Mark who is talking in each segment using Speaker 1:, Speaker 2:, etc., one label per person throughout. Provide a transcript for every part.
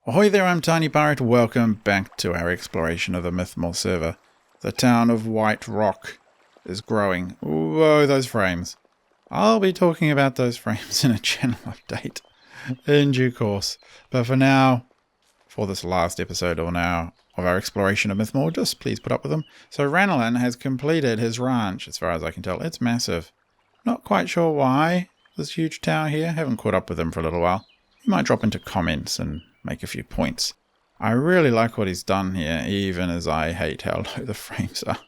Speaker 1: Ahoy there, I'm Tiny Pirate. Welcome back to our exploration of the Mythmore server. The town of White Rock is growing. Whoa, those frames. I'll be talking about those frames in a channel update in due course. But for now, for this last episode of our exploration of Mythmore, just please put up with them. So Ranelin has completed his ranch, as far as I can tell. It's massive. Not quite sure why this huge tower here. Haven't caught up with him for a little while. He might drop into comments and make a few points. I really like what he's done here, even as I hate how low the frames are.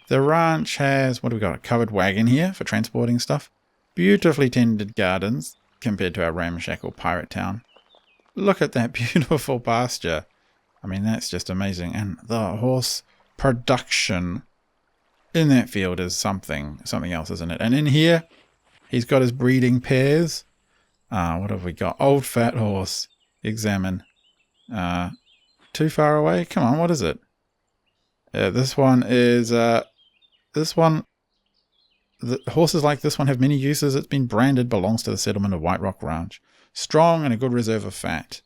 Speaker 1: The ranch has, what do we got? A covered wagon here for transporting stuff. Beautifully tended gardens compared to our ramshackle pirate town. Look at that beautiful pasture. I mean, that's just amazing. And the horse production in that field is something else, isn't it? And in here, he's got his breeding pairs. What have we got? Old fat horse. Examine. Too far away? Come on, what is it? This one is, the horses like this one have many uses. It's been branded, belongs to the settlement of White Rock Ranch. Strong and a good reserve of fat.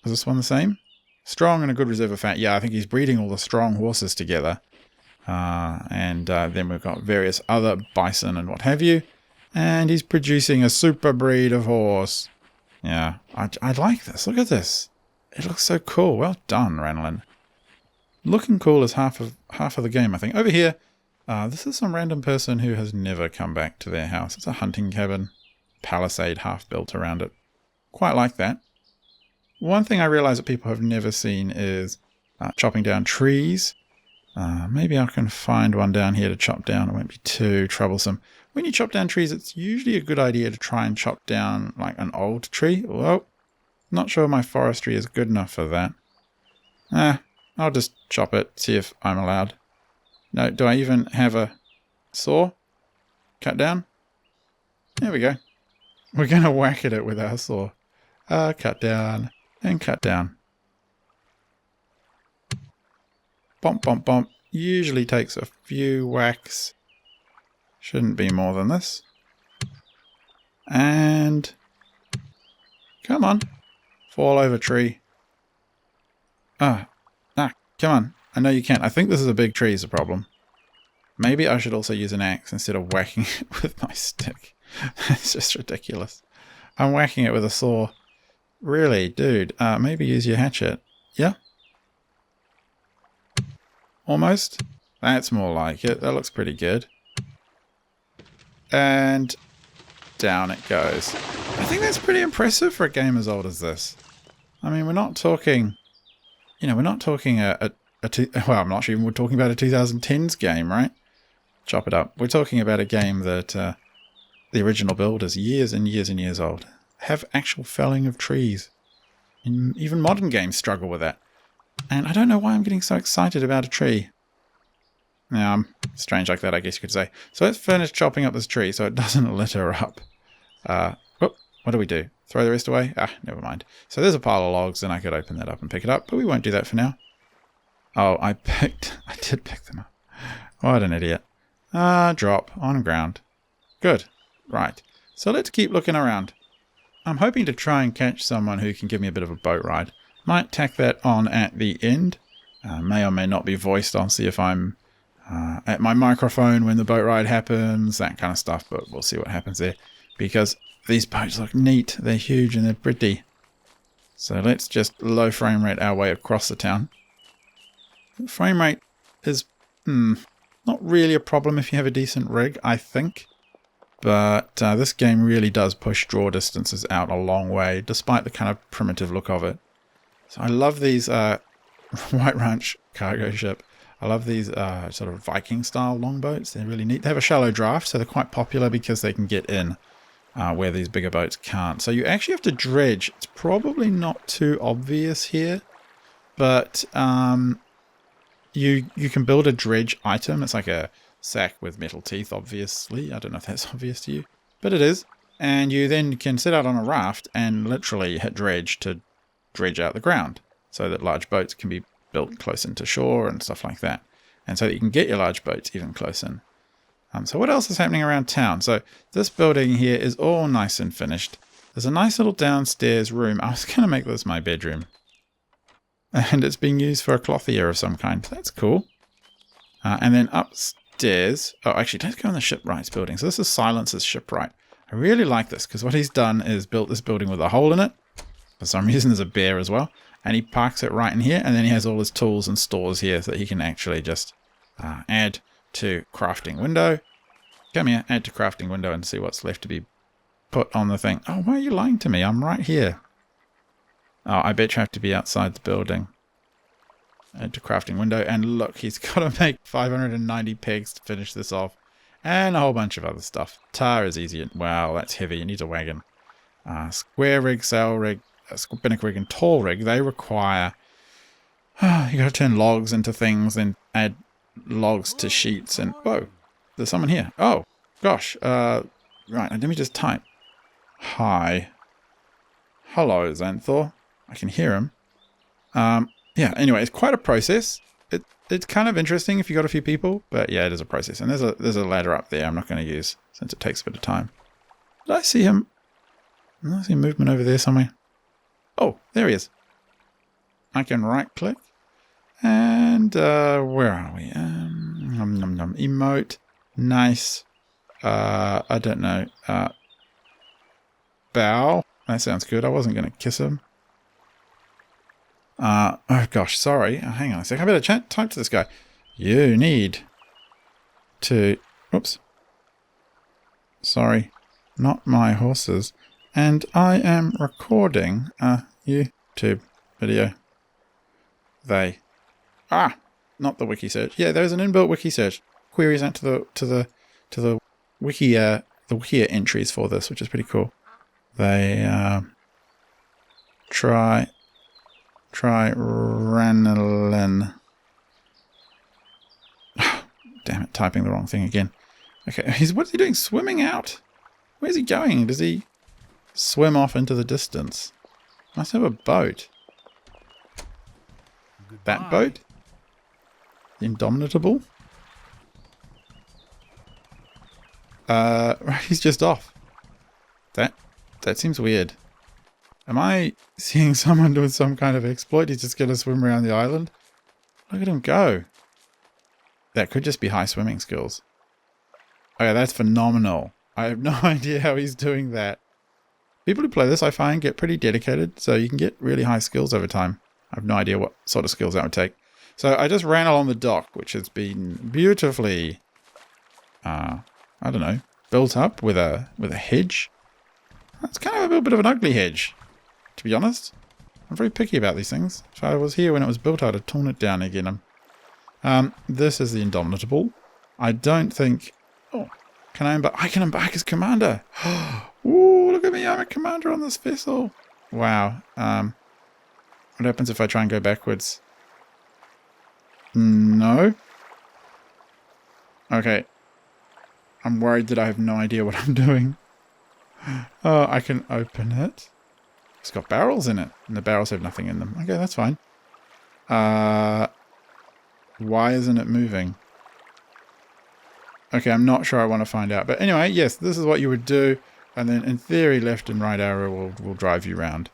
Speaker 1: Is this one the same? Strong and a good reserve of fat. Yeah, I think he's breeding all the strong horses together. Then we've got various other bison and what have you. And he's producing a super breed of horse. Yeah, I like this. Look at this. It looks so cool. Well done, Ranelin. Looking cool is half of the game, I think. Over here, this is some random person who has never come back to their house. It's a hunting cabin, palisade half built around it. Quite like that. One thing I realize that people have never seen is chopping down trees. Maybe I can find one down here to chop down. It won't be too troublesome. When you chop down trees, it's usually a good idea to try and chop down like an old tree. Well, not sure my forestry is good enough for that. I'll just chop it, see if I'm allowed. No, do I even have a saw? Cut down? There we go. We're going to whack at it with our saw. Cut down and cut down. Bump, bump, bump. Usually takes a few whacks. Shouldn't be more than this. And come on. Fall over tree. Come on. I know you can't. I think this is a big tree is the problem. Maybe I should also use an axe instead of whacking it with my stick. That's just ridiculous. I'm whacking it with a saw. Really, dude. Maybe use your hatchet. Yeah? Almost. That's more like it. That looks pretty good. And down it goes. I think that's pretty impressive for a game as old as this. I mean, we're not talking, we're not talking I'm not sure even we're talking about a 2010s game, right? Chop it up. We're talking about a game that the original build is years and years and years old. Have actual felling of trees. And even modern games struggle with that. And I don't know why I'm getting so excited about a tree. Yeah, I'm strange like that, I guess you could say. So let's finish chopping up this tree so it doesn't litter up. What do we do? Throw the rest away? Never mind. So there's a pile of logs, and I could open that up and pick it up, but we won't do that for now. Oh, I did pick them up. What an idiot. Drop on ground. Good. Right. So let's keep looking around. I'm hoping to try and catch someone who can give me a bit of a boat ride. Might tack that on at the end. May or may not be voiced. I'll see if I'm at my microphone when the boat ride happens, that kind of stuff, but we'll see what happens there. Because these boats look neat, they're huge and they're pretty. So let's just low frame rate our way across the town. Frame rate is not really a problem if you have a decent rig, I think. But this game really does push draw distances out a long way, despite the kind of primitive look of it. So I love these White Ranch cargo ship. I love these sort of Viking-style longboats. They're really neat. They have a shallow draft, so they're quite popular because they can get in where these bigger boats can't. So you actually have to dredge. It's probably not too obvious here, but you can build a dredge item. It's like a sack with metal teeth, obviously. I don't know if that's obvious to you, but it is. And you then can sit out on a raft and literally hit dredge to dredge out the ground so that large boats can be built close into shore and stuff like that. And so that you can get your large boats even close in. So what else is happening around town? So this building here is all nice and finished. There's a nice little downstairs room. I was going to make this my bedroom. And it's being used for a clothier of some kind. That's cool. And then upstairs... Oh, actually, let's go in the shipwright's building. So this is Silence's shipwright. I really like this because what he's done is built this building with a hole in it. For some reason, there's a bear as well. And he parks it right in here. And then he has all his tools and stores here so that he can actually just add to crafting window. Come here, add to crafting window and see what's left to be put on the thing. Oh, why are you lying to me? I'm right here. Oh, I bet you have to be outside the building. Add to crafting window. And look, he's got to make 590 pegs to finish this off. And a whole bunch of other stuff. Tar is easy. Wow, that's heavy. It needs a wagon. Square rig, sail rig, spinnaker rig, and tall rig. They require... you got to turn logs into things, then add logs to sheets. And whoa, there's someone here. Oh, gosh. Right, let me just type. Hi. Hello, Xanthor. I can hear him. Yeah, anyway, it's quite a process. It's kind of interesting if you got a few people, but yeah, it is a process. And there's a ladder up there I'm not going to use since it takes a bit of time. Did I see him? Did I see movement over there somewhere? Oh, there he is. I can right click. And where are we? Emote. Nice. I don't know. Bow. That sounds good. I wasn't going to kiss him. Oh gosh, sorry. Hang on a sec. I better type to this guy. You need to... Oops. Sorry. Not my horses. And I am recording a YouTube video. They... not the wiki search. Yeah, there's an inbuilt wiki search. Queries out to the wiki Wikia entries for this, which is pretty cool. They try Ranelin. Damn it, typing the wrong thing again. Okay, what's he doing? Swimming out? Where's he going? Does he swim off into the distance? Must have a boat. Goodbye. That boat? The Indomitable? He's just off. That seems weird. Am I seeing someone doing some kind of exploit? He's just going to swim around the island? Look at him go. That could just be high swimming skills. Okay, that's phenomenal. I have no idea how he's doing that. People who play this, I find, get pretty dedicated, so you can get really high skills over time. I have no idea what sort of skills that would take. So I just ran along the dock, which has been beautifully, I don't know, built up with a hedge. That's kind of a little bit of an ugly hedge, to be honest. I'm very picky about these things. If I was here when it was built, I'd have torn it down again. This is the Indomitable. I don't think... Oh, can I embark? I can embark as commander. Ooh, look at me. I'm a commander on this vessel. Wow. What happens if I try and go backwards? No. Okay. I'm worried that I have no idea what I'm doing. Oh, I can open it. It's got barrels in it, and the barrels have nothing in them. Okay, that's fine. Why isn't it moving? Okay, I'm not sure I want to find out. But anyway, yes, this is what you would do. And then, in theory, left and right arrow will drive you around.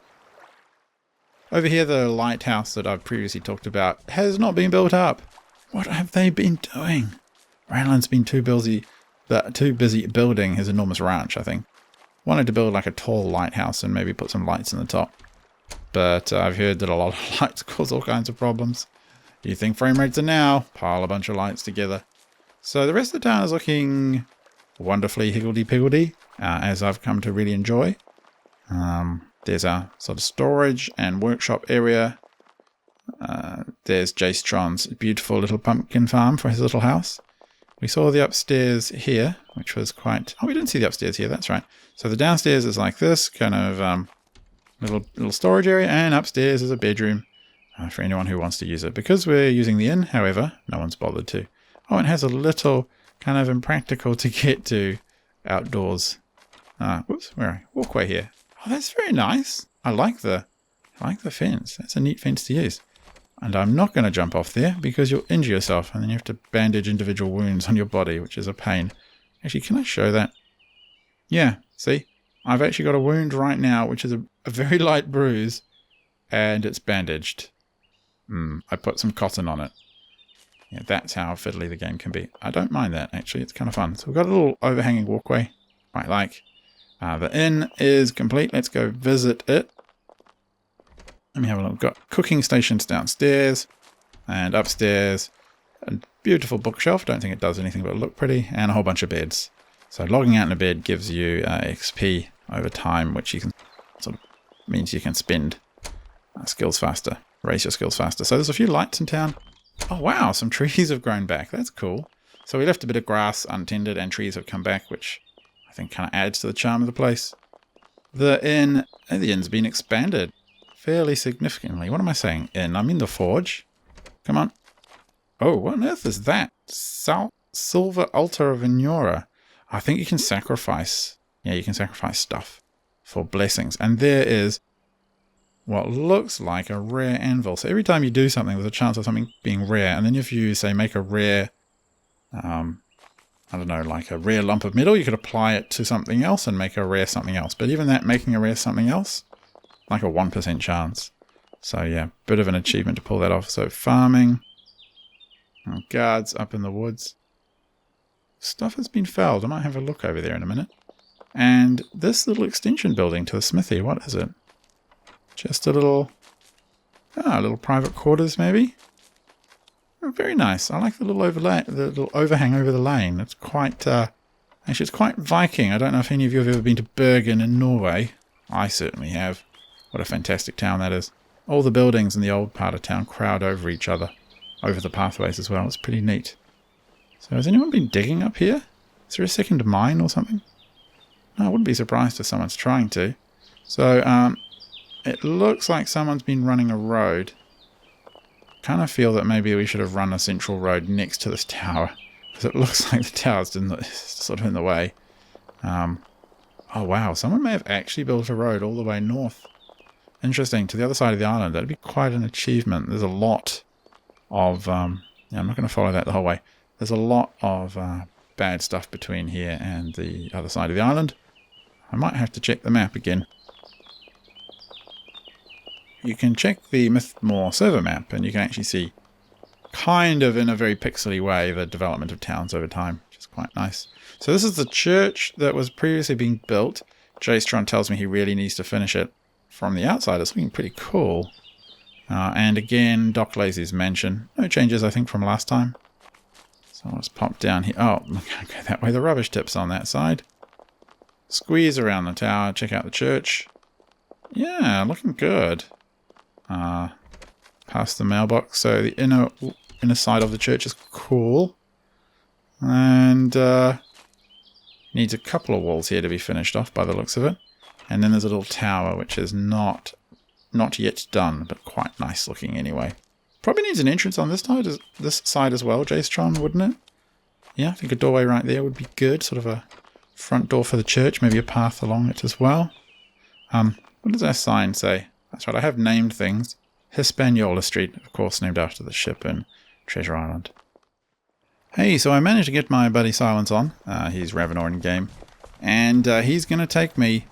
Speaker 1: Over here, the lighthouse that I've previously talked about has not been built up. What have they been doing? Ranlin's been too busy building his enormous ranch, I think. Wanted to build like a tall lighthouse and maybe put some lights in the top. But I've heard that a lot of lights cause all kinds of problems. Do you think frame rates are now? Pile a bunch of lights together. So the rest of the town is looking wonderfully higgledy-piggledy, as I've come to really enjoy. There's our sort of storage and workshop area. There's Jastron's beautiful little pumpkin farm for his little house. We saw the upstairs here, which was quite... Oh, we didn't see the upstairs here, that's right. So the downstairs is like this, kind of little storage area, and upstairs is a bedroom for anyone who wants to use it. Because we're using the inn, however, no one's bothered to. Oh, it has a little kind of impractical to get to outdoors. Whoops, where are I? Walkway here. Oh, that's very nice. I like the fence. That's a neat fence to use. And I'm not going to jump off there because you'll injure yourself and then you have to bandage individual wounds on your body, which is a pain. Actually, can I show that? Yeah, see? I've actually got a wound right now, which is a very light bruise, and it's bandaged. I put some cotton on it. Yeah, that's how fiddly the game can be. I don't mind that, actually. It's kind of fun. So we've got a little overhanging walkway. Quite like. The inn is complete. Let's go visit it. Let me have a look. We've got cooking stations downstairs and upstairs. A beautiful bookshelf. Don't think it does anything but look pretty. And a whole bunch of beds. So logging out in a bed gives you XP over time, which you can sort of means you can spend skills faster, raise your skills faster. So there's a few lights in town. Oh wow, some trees have grown back. That's cool. So we left a bit of grass untended and trees have come back, which I think kind of adds to the charm of the place. The inn's been expanded fairly significantly. What am I saying? Inn? I mean the forge. Come on. Oh, what on earth is that? Silver altar of Inura. I think you can sacrifice. Yeah, you can sacrifice stuff for blessings. And there is what looks like a rare anvil. So every time you do something, there's a chance of something being rare. And then if you, say, make a rare, I don't know, like a rare lump of metal, you could apply it to something else and make a rare something else. But even that, making a rare something else, like a 1% chance. So yeah, bit of an achievement to pull that off. So farming. Guards up in the woods. Stuff has been felled. I might have a look over there in a minute. And this little extension building to the smithy, what is it? Just a little private quarters maybe. Oh, very nice. I like the little overhang over the lane. It's quite, actually it's quite Viking. I don't know if any of you have ever been to Bergen in Norway. I certainly have. What a fantastic town that is. All the buildings in the old part of town crowd over each other, over the pathways as well. It's pretty neat. So has anyone been digging up here? Is there a second mine or something? No, I wouldn't be surprised if someone's trying to. So, it looks like someone's been running a road. Kind of feel that maybe we should have run a central road next to this tower, because it looks like the tower's sort of in the way. Oh wow, someone may have actually built a road all the way north. Interesting, to the other side of the island. That'd be quite an achievement. There's a lot of... yeah, I'm not going to follow that the whole way. There's a lot of bad stuff between here and the other side of the island. I might have to check the map again. You can check the Mythmore server map and you can actually see, kind of in a very pixely way, the development of towns over time, which is quite nice. So this is the church that was previously being built. Jastron tells me he really needs to finish it from the outside. It's looking pretty cool. And again, Doc Lazy's mansion. No changes, I think, from last time. So let's pop down here. Oh, okay, that way the rubbish tip's on that side. Squeeze around the tower, check out the church. Yeah, looking good. Past the mailbox. So the inner side of the church is cool. And needs a couple of walls here to be finished off by the looks of it. And then there's a little tower which is not yet done, but quite nice looking anyway. Probably needs an entrance on this side as well, Jastron, wouldn't it? Yeah, I think a doorway right there would be good. Sort of a front door for the church, maybe a path along it as well. What does our sign say? That's right, I have named things. Hispaniola Street, of course, named after the ship in Treasure Island. Hey, so I managed to get my buddy Silence on. He's Ravenor in game. And he's going to take me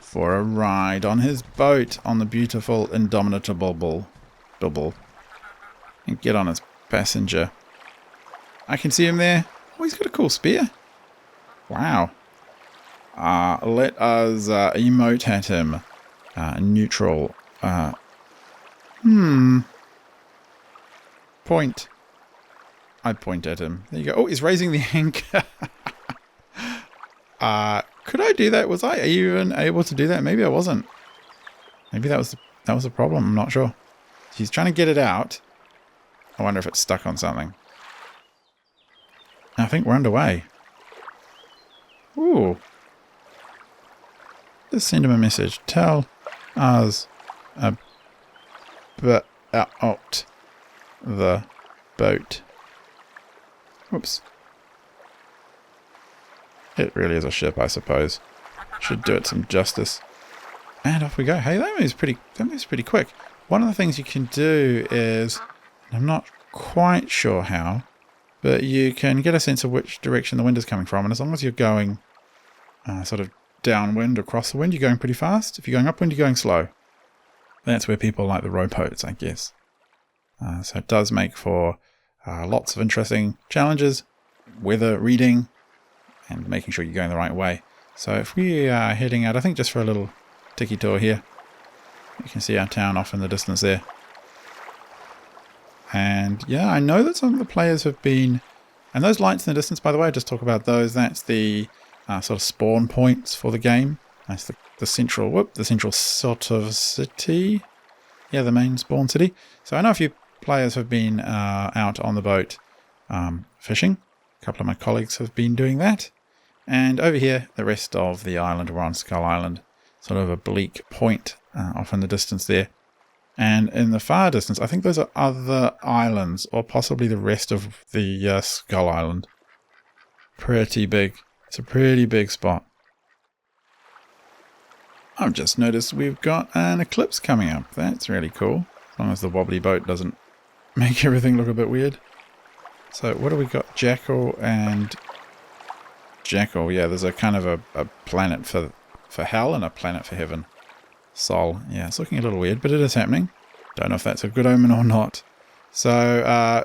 Speaker 1: for a ride on his boat on the beautiful Indomitable Double. And get on his passenger. I can see him there. Oh, he's got a cool spear. Wow. Let us emote at him. Neutral. Point. I point at him. There you go. Oh, he's raising the anchor. Could I do that? Was I even able to do that? Maybe I wasn't. Maybe that was the problem. I'm not sure. He's trying to get it out. I wonder if it's stuck on something. I think we're underway. Ooh. Let's send him a message. Tell us about the boat. Whoops. It really is a ship, I suppose. Should do it some justice. And off we go. Hey, that moves pretty quick. One of the things you can do is, I'm not quite sure how, but you can get a sense of which direction the wind is coming from, and as long as you're going sort of downwind or cross the wind, you're going pretty fast. If you're going upwind, you're going slow. That's where people like the rowboats, I guess. So it does make for lots of interesting challenges, weather reading, and making sure you're going the right way. So if we are heading out, I think just for a little tiki tour here, you can see our town off in the distance there. And yeah, I know that some of the players have been, and those lights in the distance, by the way, I just talk about those. That's the sort of spawn points for the game. That's the central sort of city. Yeah, the main spawn city. So I know a few players have been out on the boat fishing. A couple of my colleagues have been doing that. And over here, the rest of the island, we're on Skull Island, sort of a bleak point off in the distance there. And in the far distance, I think those are other islands, or possibly the rest of the Skull Island. Pretty big. It's a pretty big spot. I've just noticed we've got an eclipse coming up. That's really cool. As long as the wobbly boat doesn't make everything look a bit weird. So what do we got? Jackal and... Jackal, yeah, there's a kind of a planet for hell and a planet for heaven. Sol, yeah, it's looking a little weird, but it is happening. Don't know if that's a good omen or not. So,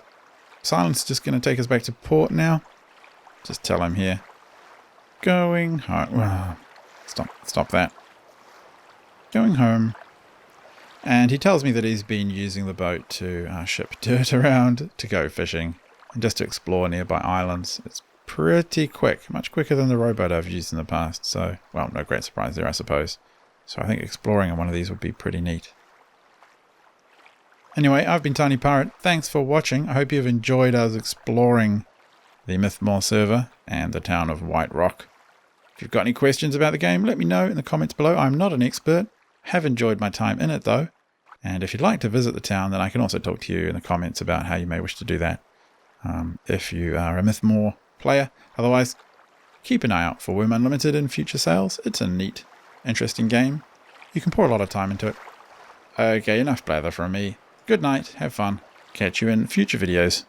Speaker 1: Silence is just going to take us back to port now. Just tell him here. Going home. Stop that. Going home. And he tells me that he's been using the boat to ship dirt around to go fishing and just to explore nearby islands. It's pretty quick, much quicker than the rowboat I've used in the past. So, well, no great surprise there, I suppose. So I think exploring on one of these would be pretty neat. Anyway, I've been Tiny Pirate. Thanks for watching. I hope you've enjoyed us exploring the Mythmore server and the town of White Rock. If you've got any questions about the game, let me know in the comments below. I'm not an expert. Have enjoyed my time in it though. And if you'd like to visit the town, then I can also talk to you in the comments about how you may wish to do that. If you are a Mythmore player. Otherwise, keep an eye out for Wurm Unlimited in future sales. It's a neat, interesting game. You can pour a lot of time into it. Okay, enough blather from me. Good night, have fun. Catch you in future videos.